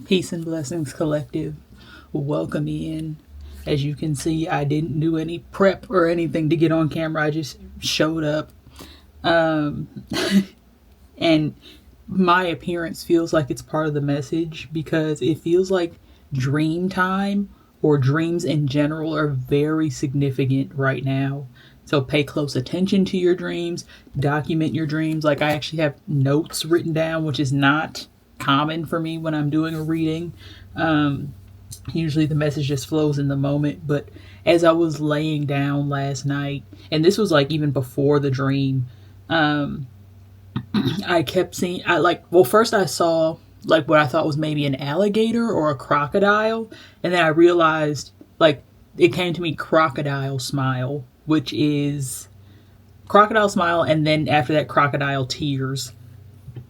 Peace and Blessings Collective. Welcome in. As you can see, I didn't do any prep or anything to get on camera. I just showed up. Um, and my appearance feels like it's part of the message because it feels like dream time or dreams in general are very significant right now. So pay close attention to your dreams, document your dreams. Like I actually have notes written down, which is not common for me when I'm doing a reading. Usually the message just flows in the moment. But as I was laying down last night, and this was like even before the dream, I kept seeing, first I saw like what I thought was maybe an alligator or a crocodile. And then I realized, like, it came to me crocodile smile, which is crocodile smile. And then after that, crocodile tears.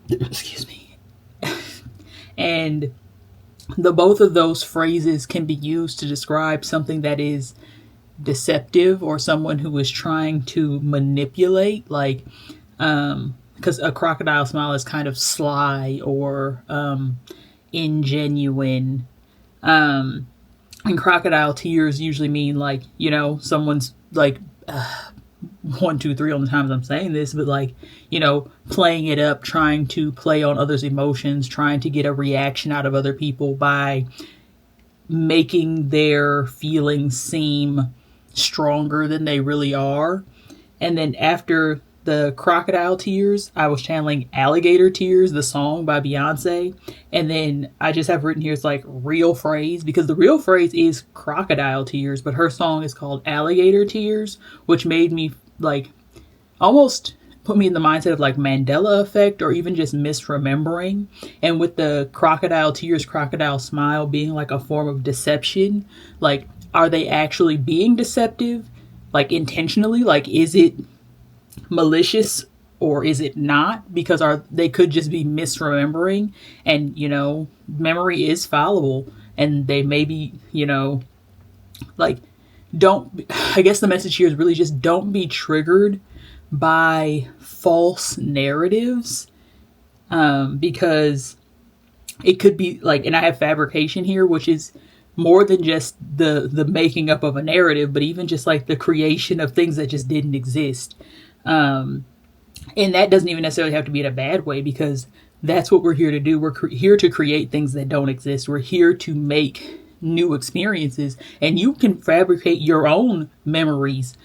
Excuse me. And the both of those phrases can be used to describe something that is deceptive or someone who is trying to manipulate, like because a crocodile smile is kind of sly or ingenuine, and crocodile tears usually mean, like, someone's like, one, two, three on the times I'm saying this, but like, playing it up, trying to play on others' emotions, trying to get a reaction out of other people by making their feelings seem stronger than they really are. And then after the crocodile tears, I was channeling Alligator Tears, the song by Beyonce. And then I just have written here, it's like real phrase, because the real phrase is crocodile tears, but her song is called Alligator Tears, which made me like almost put me in the mindset of like Mandela effect or even just misremembering. And with the crocodile tears, crocodile smile being like a form of deception, like, are they actually being deceptive? Like intentionally? Like, is it malicious or is it not? Because they could just be misremembering, and memory is fallible, and they maybe, like, don't, I guess the message here is really just don't be triggered by false narratives, because it could be like, and I have fabrication here, which is more than just the making up of a narrative, but even just like the creation of things that just didn't exist. And that doesn't even necessarily have to be in a bad way, because that's what we're here to do. We're here to create things that don't exist. We're here to make new experiences, and you can fabricate your own memories,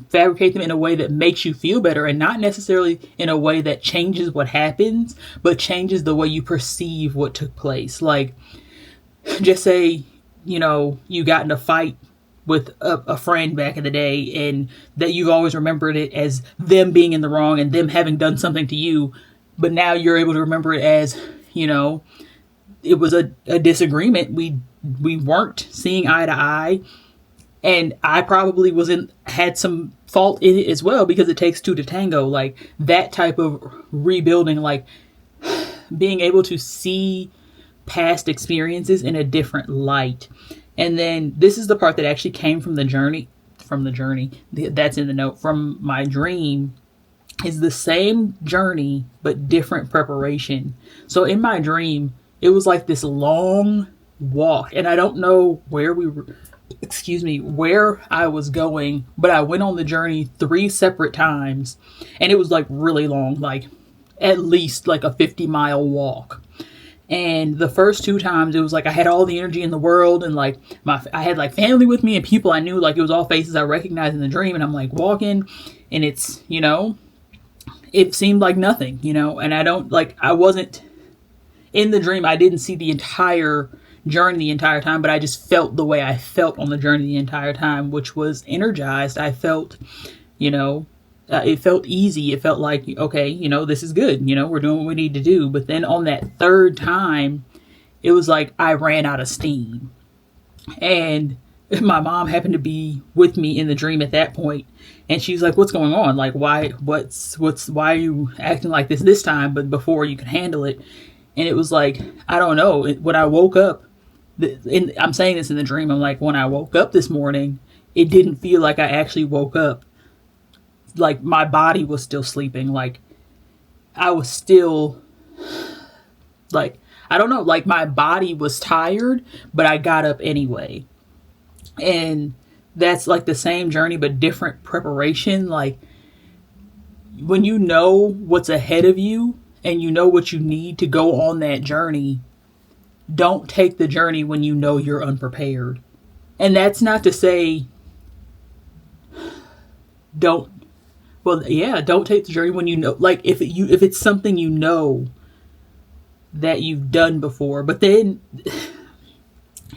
fabricate them in a way that makes you feel better, and not necessarily in a way that changes what happens, but changes the way you perceive what took place. Like, just say, you got in a fight with a friend back in the day, and that you've always remembered it as them being in the wrong and them having done something to you, but now you're able to remember it as, it was a disagreement. We weren't seeing eye to eye, and I probably had some fault in it as well, because it takes two to tango. Like, that type of rebuilding, like being able to see past experiences in a different light. And then this is the part that actually came from the journey, that's in the note, from my dream, is the same journey, but different preparation. So in my dream, it was like this long walk, and I don't know where where I was going, but I went on the journey 3 separate times, and it was like really long, like at least like a 50-mile walk. And the first 2 times, it was like I had all the energy in the world, and like I had like family with me and people I knew, like it was all faces I recognized in the dream, and I'm like walking, and it's, it seemed like nothing, and I wasn't in the dream. I didn't see the entire journey the entire time, but I just felt the way I felt on the journey the entire time, which was energized. I felt, it felt easy. It felt like, okay, this is good. We're doing what we need to do. But then on that 3rd time, it was like I ran out of steam. And my mom happened to be with me in the dream at that point, and she's like, "What's going on? Like, why are you acting like this time, but before you could handle it?" And it was like, I don't know. When I woke up, I'm saying this in the dream, I'm like, when I woke up this morning, it didn't feel like I actually woke up. Like, my body was still sleeping. Like, I was still, like, I don't know, like my body was tired, but I got up anyway. And that's like the same journey, but different preparation. Like when you know what's ahead of you and you know what you need to go on that journey, don't take the journey when you know you're unprepared. And that's not to say don't, well, yeah, don't take the journey when you know, like if it's something you know that you've done before. But then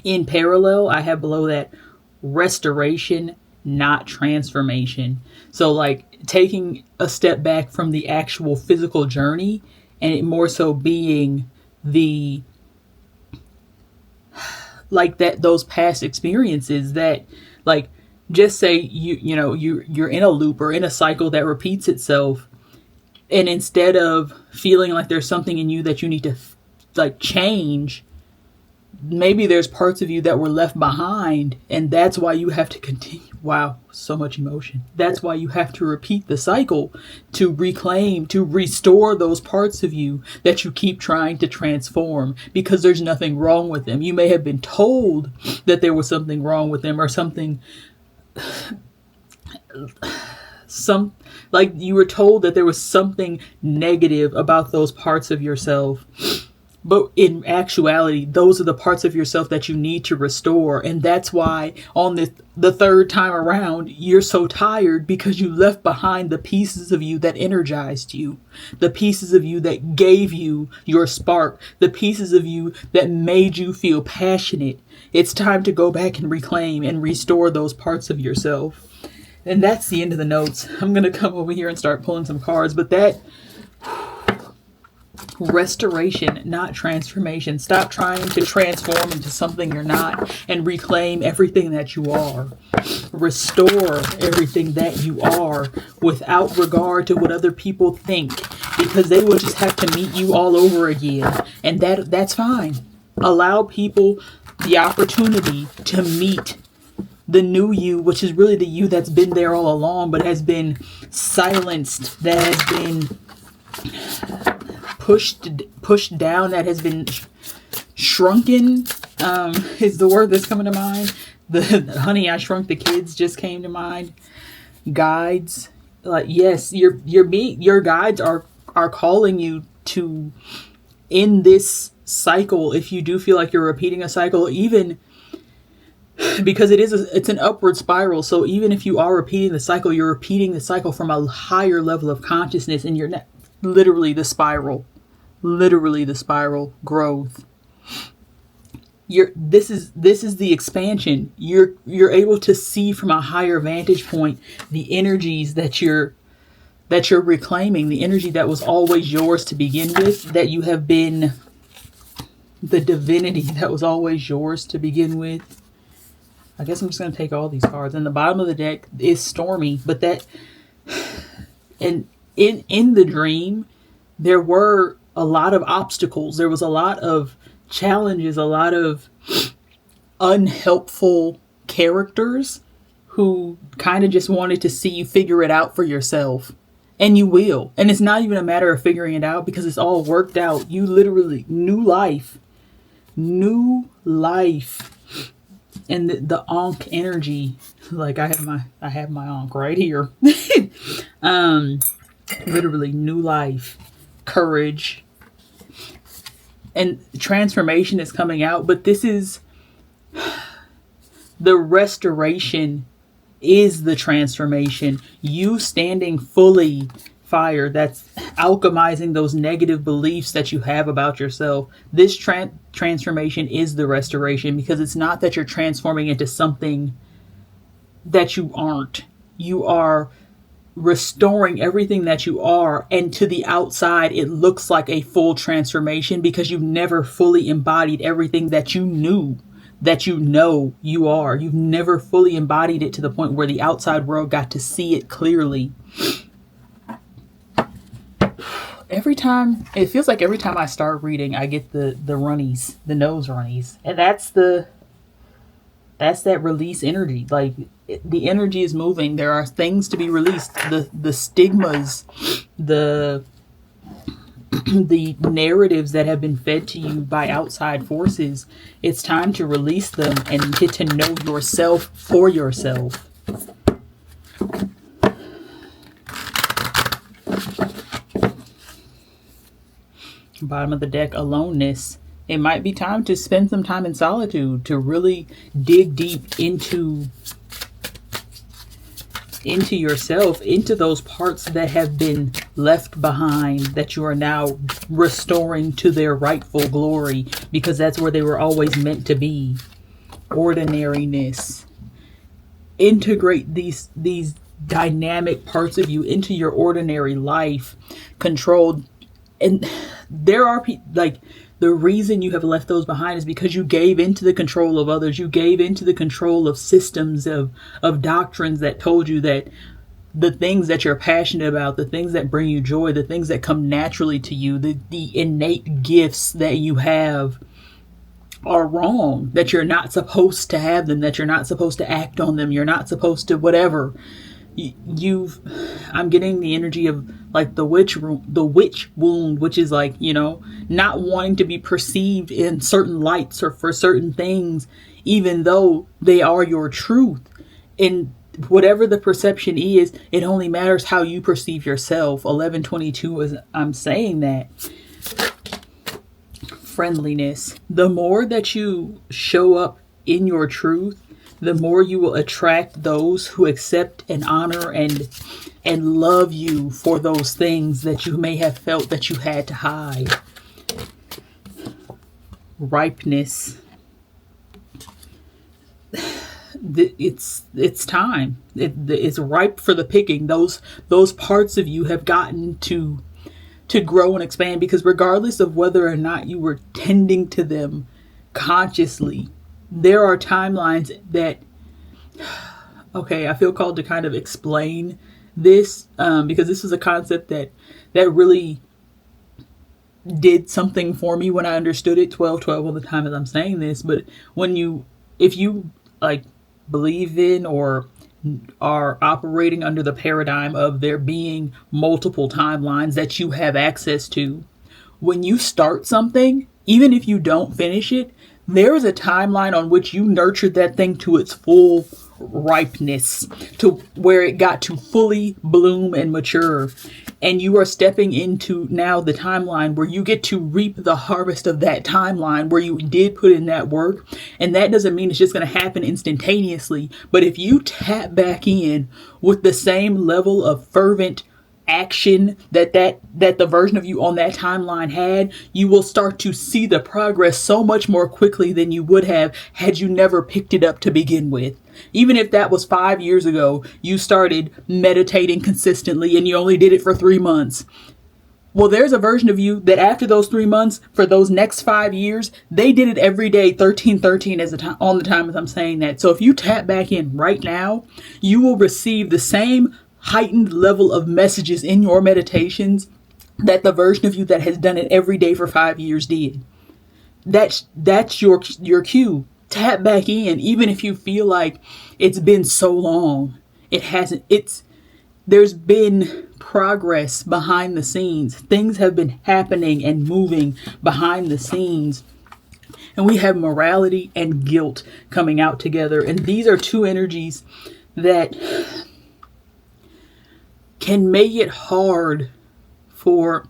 in parallel, I have below that restoration, not transformation. So like taking a step back from the actual physical journey and it more so being the, like that, those past experiences that, like, just say you're in a loop or in a cycle that repeats itself, and instead of feeling like there's something in you that you need to like change, maybe there's parts of you that were left behind, and that's why you have to continue. Wow, so much emotion. That's why you have to repeat the cycle to reclaim, to restore those parts of you that you keep trying to transform, because there's nothing wrong with them. You may have been told that there was something wrong with them, or something, like you were told that there was something negative about those parts of yourself. But in actuality, those are the parts of yourself that you need to restore. And that's why on the third time around, you're so tired, because you left behind the pieces of you that energized you, the pieces of you that gave you your spark, the pieces of you that made you feel passionate. It's time to go back and reclaim and restore those parts of yourself. And that's the end of the notes. I'm going to come over here and start pulling some cards, but that... restoration, not transformation. Stop trying to transform into something you're not, and reclaim everything that you are. Restore everything that you are without regard to what other people think, because they will just have to meet you all over again, and that's fine. Allow people the opportunity to meet the new you, which is really the you that's been there all along but has been silenced, that has been pushed down, that has been shrunken, is the word that's coming to mind. The Honey, I Shrunk the Kids just came to mind. Guides, like, yes, your guides are calling you to end this cycle. If you do feel like you're repeating a cycle, even because it's an upward spiral. So even if you are repeating the cycle, you're repeating the cycle from a higher level of consciousness, and you're not literally the spiral growth. This is the expansion. You're able to see from a higher vantage point the energies that you're reclaiming, the energy that was always yours to begin with, that you have been, the divinity that was always yours to begin with. I guess I'm just going to take all these cards. And the bottom of the deck is stormy, but that, and in the dream, there were a lot of obstacles. There was a lot of challenges, a lot of unhelpful characters who kind of just wanted to see you figure it out for yourself. And you will. And it's not even a matter of figuring it out, because it's all worked out. You literally, new life. And the Ankh energy, like I have my Ankh right here. Literally new life, courage, and transformation is coming out. But this is the restoration, is the transformation. You standing fully fire, that's alchemizing those negative beliefs that you have about yourself. This transformation is the restoration, because it's not that you're transforming into something that you aren't. You are restoring everything that you are, and to the outside it looks like a full transformation, because you've never fully embodied everything that you knew, that you know you are. You've never fully embodied it to the point where the outside world got to see it clearly. It feels like every time I start reading, I get the runnies, the nose runnies. And that's that release energy. Like, the energy is moving. There are things to be released. The stigmas, the narratives that have been fed to you by outside forces, it's time to release them and get to know yourself for yourself. Bottom of the deck, aloneness. It might be time to spend some time in solitude to really dig deep into yourself, into those parts that have been left behind, that you are now restoring to their rightful glory, because that's where they were always meant to be. Ordinariness. Integrate these dynamic parts of you into your ordinary life, controlled. And there are people, like, the reason you have left those behind is because you gave into the control of others. You gave into the control of systems, of doctrines that told you that the things that you're passionate about, the things that bring you joy, the things that come naturally to you, the innate gifts that you have are wrong, that you're not supposed to have them, that you're not supposed to act on them, you're not supposed to whatever. I'm getting the energy of like the witch wound, which is like, not wanting to be perceived in certain lights or for certain things, even though they are your truth. And whatever the perception is, it only matters how you perceive yourself. 1122 is, I'm saying that. Friendliness. The more that you show up in your truth, the more you will attract those who accept and honor and love you for those things that you may have felt that you had to hide. Ripeness. It's time. It's ripe for the picking. Those parts of you have gotten to grow and expand, because regardless of whether or not you were tending to them consciously, there are timelines that, okay, I feel called to kind of explain this, because this is a concept that really did something for me when I understood it. 12/12 all the time as I'm saying this, but if you like believe in or are operating under the paradigm of there being multiple timelines that you have access to, when you start something, even if you don't finish it, there is a timeline on which you nurtured that thing to its full ripeness, to where it got to fully bloom and mature. And you are stepping into now the timeline where you get to reap the harvest of that timeline where you did put in that work. And that doesn't mean it's just going to happen instantaneously. But if you tap back in with the same level of fervent action that the version of you on that timeline had, you will start to see the progress so much more quickly than you would have had you never picked it up to begin with. Even if that was 5 years ago, you started meditating consistently and you only did it for 3 months. Well, there's a version of you that after those 3 months, for those next 5 years, they did it every day, 1313 as on the time as I'm saying that. So if you tap back in right now, you will receive the same heightened level of messages in your meditations that the version of you that has done it every day for 5 years did. That's your cue. Tap back in, even if you feel like it's been so long. It hasn't. There's been progress behind the scenes. Things have been happening and moving behind the scenes. And we have morality and guilt coming out together. And these are two energies that can make it hard for,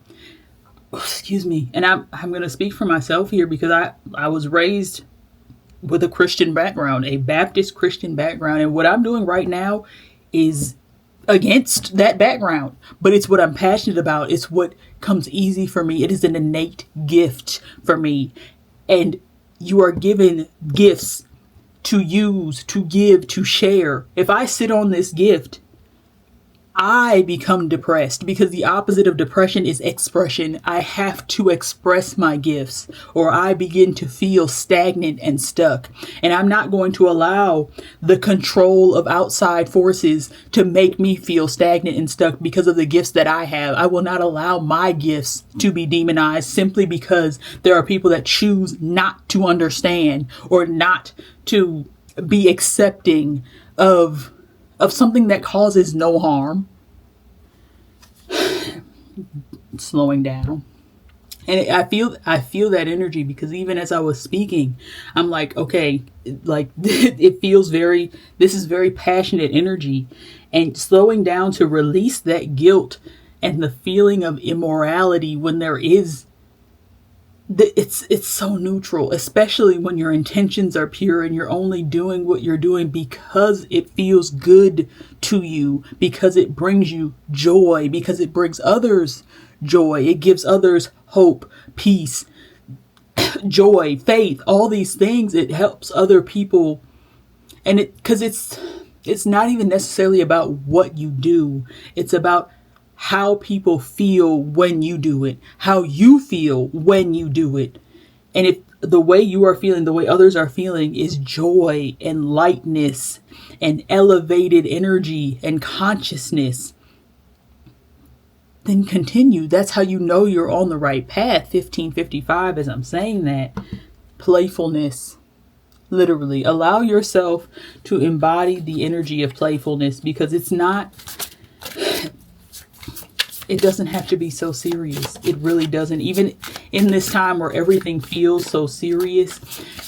and I'm going to speak for myself here, because I was raised with a Christian background, a Baptist Christian background. And what I'm doing right now is against that background, but it's what I'm passionate about. It's what comes easy for me. It is an innate gift for me. And you are given gifts to use, to give, to share. If I sit on this gift, I become depressed, because the opposite of depression is expression. I have to express my gifts or I begin to feel stagnant and stuck. And I'm not going to allow the control of outside forces to make me feel stagnant and stuck because of the gifts that I have. I will not allow my gifts to be demonized simply because there are people that choose not to understand or not to be accepting of something that causes no harm. Slowing down. And I feel that energy, because even as I was speaking, I'm like, okay, like it feels very, this is very passionate energy, and slowing down to release that guilt and the feeling of immorality when there is, it's so neutral, especially when your intentions are pure and you're only doing what you're doing because it feels good to you, because it brings you joy, because it brings others joy, it gives others hope, peace, joy, faith, all these things. It helps other people. And it, because it's not even necessarily about what you do, it's about how people feel when you do it, how you feel when you do it. And if the way you are feeling, the way others are feeling is joy and lightness and elevated energy and consciousness, then continue. That's how you know you're on the right path. 1555, as I'm saying that, playfulness. Literally, allow yourself to embody the energy of playfulness, because it doesn't have to be so serious. It really doesn't. Even in this time where everything feels so serious,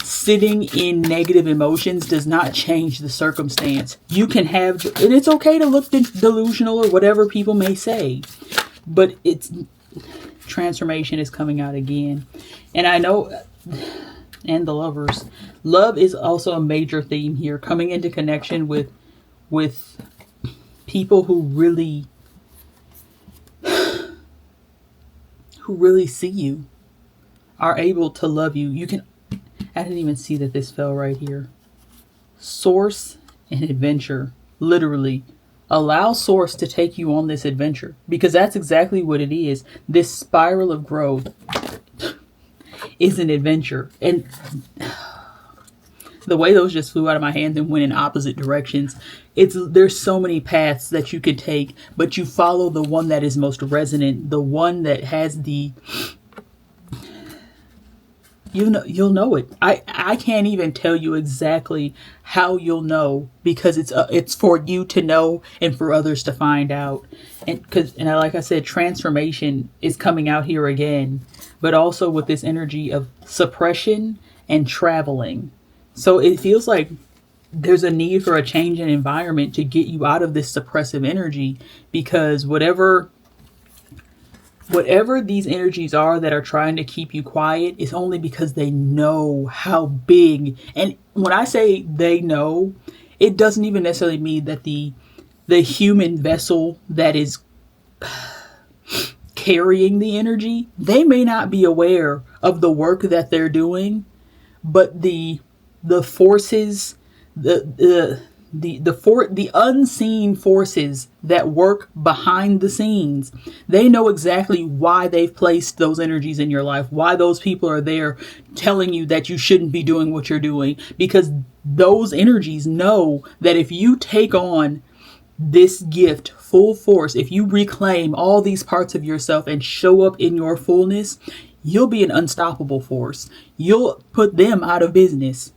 sitting in negative emotions does not change the circumstance. You can have, and it's okay to look delusional or whatever people may say, but it's, transformation is coming out again. And I know, and the lovers, love is also a major theme here, coming into connection with people who really see you, are able to love you. You can, I didn't even see that this fell right here. Source and adventure. Literally, allow Source to take you on this adventure, because that's exactly what it is. This spiral of growth is an adventure. And the way those just flew out of my hands and went in opposite directions, there's so many paths that you could take, but you follow the one that is most resonant, the one that has the, you'll know it. I can't even tell you exactly how you'll know, because it's for you to know and for others to find out. And like I said, transformation is coming out here again, but also with this energy of suppression and traveling. So it feels like there's a need for a change in environment to get you out of this suppressive energy, because whatever these energies are that are trying to keep you quiet is only because they know how big. And when I say they know, it doesn't even necessarily mean that the human vessel that is carrying the energy, they may not be aware of the work that they're doing, but the forces, the unseen forces that work behind the scenes, they know exactly why they've placed those energies in your life, why those people are there telling you that you shouldn't be doing what you're doing, because those energies know that if you take on this gift full force, if you reclaim all these parts of yourself and show up in your fullness, you'll be an unstoppable force. You'll put them out of business.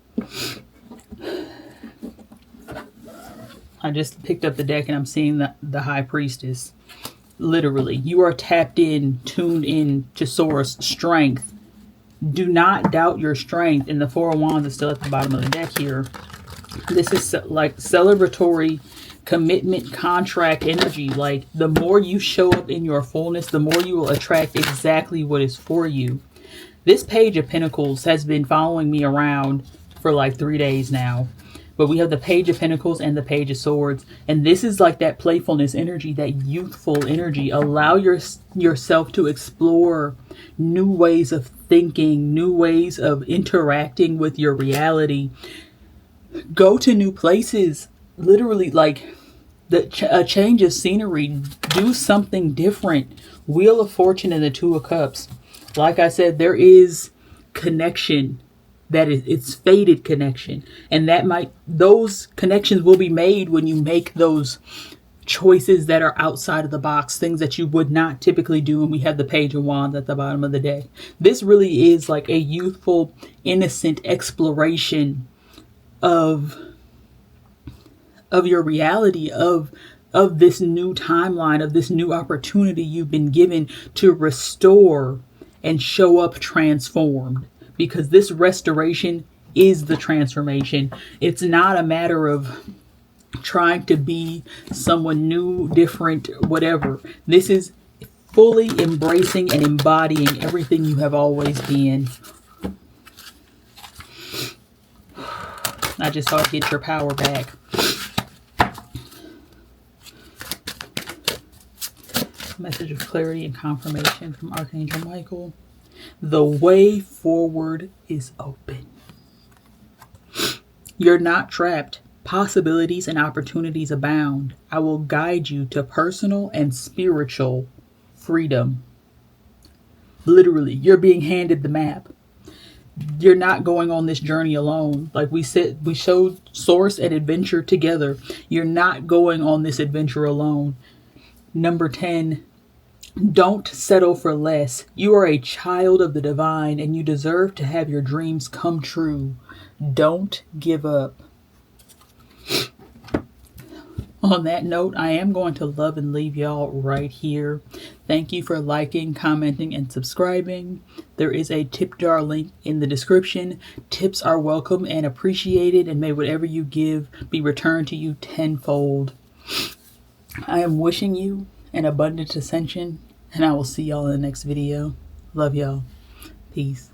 I just picked up the deck and I'm seeing the High Priestess. Literally, you are tapped in, tuned in to Source, strength. Do not doubt your strength. And the Four of Wands is still at the bottom of the deck here. This is like celebratory commitment, contract energy. Like, the more you show up in your fullness, the more you will attract exactly what is for you. This Page of Pentacles has been following me around for like 3 days now. But we have the Page of Pentacles and the Page of Swords. And this is like that playfulness energy, that youthful energy. Allow yourself to explore new ways of thinking, new ways of interacting with your reality. Go to new places. Literally, like a change of scenery. Do something different. Wheel of Fortune and the Two of Cups. Like I said, there is connection. It's fated connection, and those connections will be made when you make those choices that are outside of the box, things that you would not typically do. And we have the Page of Wands at the bottom of the deck. This really is like a youthful, innocent exploration of your reality, of this new timeline, of this new opportunity you've been given to restore and show up transformed, because this restoration is the transformation. It's not a matter of trying to be someone new, different, whatever. This is fully embracing and embodying everything you have always been. I just thought get your power back. Message of clarity and confirmation from Archangel Michael. The way forward is open. You're not trapped. Possibilities and opportunities abound. I will guide you to personal and spiritual freedom. Literally, you're being handed the map. You're not going on this journey alone. Like we said, we showed source and adventure together. You're not going on this adventure alone. Number 10, don't settle for less. You are a child of the divine and you deserve to have your dreams come true. Don't give up. On that note, I am going to love and leave y'all right here. Thank you for liking, commenting, and subscribing. There is a tip jar link in the description. Tips are welcome and appreciated, and may whatever you give be returned to you tenfold. I am wishing you an abundant ascension, and I will see y'all in the next video. Love y'all. Peace.